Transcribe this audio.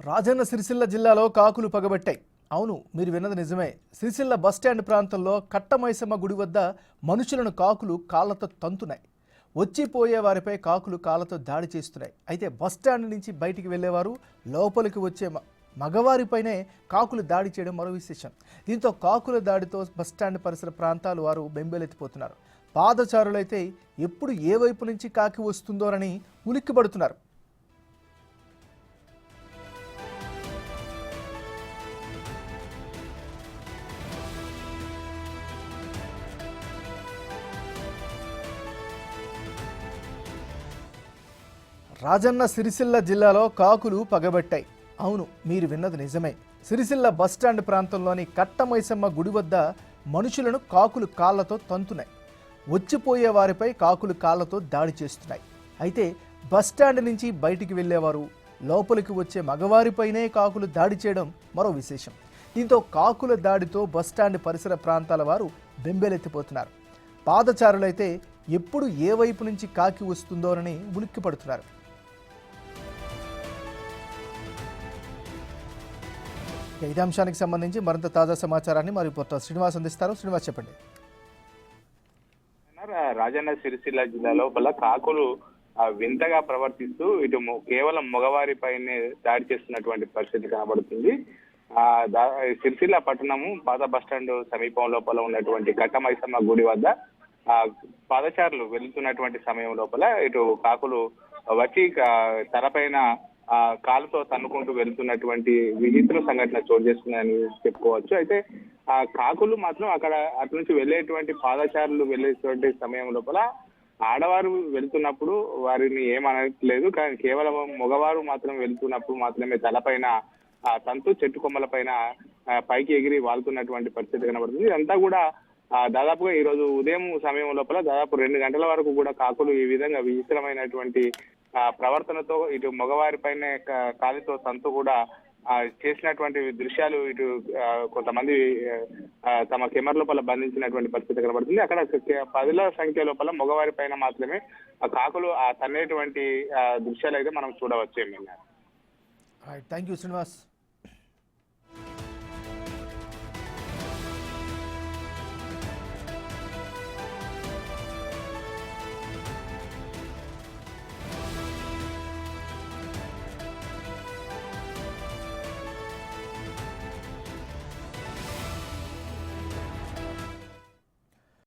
రాజన్న సిరిసిల్ల జిల్లాలో కాకులు పగబట్టాయి. అవును, మీరు విన్నది నిజమే. సిరిసిల్ల బస్టాండ్ ప్రాంతంలో కట్టమైసమ్మ గుడి వద్ద మనుషులను కాకులు కాళ్లతో తంతున్నాయి. వచ్చిపోయే వారిపై కాకులు కాళ్లతో దాడి చేస్తున్నాయి. అయితే బస్టాండ్ నుంచి బయటికి వెళ్లేవారు, లోపలికి వచ్చే మగవారిపైనే కాకులు దాడి చేయడం మరో విశేషం. దీంతో కాకుల దాడితో బస్టాండ్ పరిసర ప్రాంతాలు వారు బెంబేలెత్తిపోతున్నారు. పాదచారులైతే ఎప్పుడు ఏ వైపు నుంచి కాకి వస్తుందోనని ఉలిక్కిపడుతున్నారు. రాజన్న సిరిసిల్ల జిల్లాలో కాకులు పగబట్టాయి. అవును, మీరు విన్నది నిజమే. సిరిసిల్ల బస్టాండ్ ప్రాంతంలోని కట్టమైసమ్మ గుడి వద్ద మనుషులను కాకులు కాళ్లతో తంతున్నాయి. వచ్చిపోయే వారిపై కాకులు కాళ్లతో దాడి చేస్తున్నాయి. అయితే బస్టాండ్ నుంచి బయటికి వెళ్ళేవారు, లోపలికి వచ్చే మగవారిపైనే కాకులు దాడి చేయడం మరో విశేషం. దీంతో కాకుల దాడితో బస్టాండ్ పరిసర ప్రాంతాల వారు బెంబేలెత్తిపోతున్నారు. పాదచారులైతే ఎప్పుడు ఏ వైపు నుంచి కాకి వస్తుందోనని ఉలిక్కిపడుతున్నారు. ఇదే అంశానికి సంబంధించి మరింత తాజా సమాచారాన్ని మరి పొత్త శ్రీనివాస్ అందిస్తారు. శ్రీనివాస్, చెప్పండి. రాజన్న సిరిసిల్ల జిల్లా లోపల కాకులు వింతగా ప్రవర్తిస్తూ ఇటు కేవలం మగవారి పైనే దాడి చేస్తున్నటువంటి పరిస్థితి కనబడుతుంది. సిరిసిల్ల పట్టణము పాత బస్టాండ్ సమీపం లోపల ఉన్నటువంటి కట్టమైసమ్మ గుడి వద్ద పాదచారులు వెళ్తున్నటువంటి సమయం లోపల ఇటు కాకులు వచ్చి తలపైన కాలుతో తన్నుకుంటూ వెళ్తున్నటువంటి విచిత్ర సంఘటన చోటు చేసుకున్నాయని చెప్పుకోవచ్చు. అయితే ఆ కాకులు మాత్రం అక్కడ అటు నుంచి వెళ్ళేటువంటి పాదచారులు వెళ్ళేటువంటి సమయం లోపల ఆడవారు వెళ్తున్నప్పుడు వారిని ఏమనట్లేదు, కానీ కేవలం మగవారు మాత్రం వెళ్తున్నప్పుడు మాత్రమే తలపైన తంతు చెట్టు కొమ్మల పైన పైకి ఎగిరి వాళ్తున్నటువంటి పరిస్థితి కనబడుతుంది. ఇదంతా కూడా దాదాపుగా ఈ రోజు ఉదయం సమయం లోపల దాదాపు 2 గంటల వరకు కూడా కాకులు ఈ విధంగా విచిత్రమైనటువంటి ప్రవర్తనతో ఇటు మగవారి పైన కాలితో తంతు కూడా చేసినటువంటి దృశ్యాలు ఇటు కొంతమంది తమ కెమెరా లోపల బంధించినటువంటి పరిస్థితి కనబడుతుంది. అక్కడ 10ల సంఖ్య లోపల మగవారి పైన మాత్రమే కాకులు తన్నేటువంటి దృశ్యాలు అయితే మనం చూడవచ్చు. Thank you Srinivas.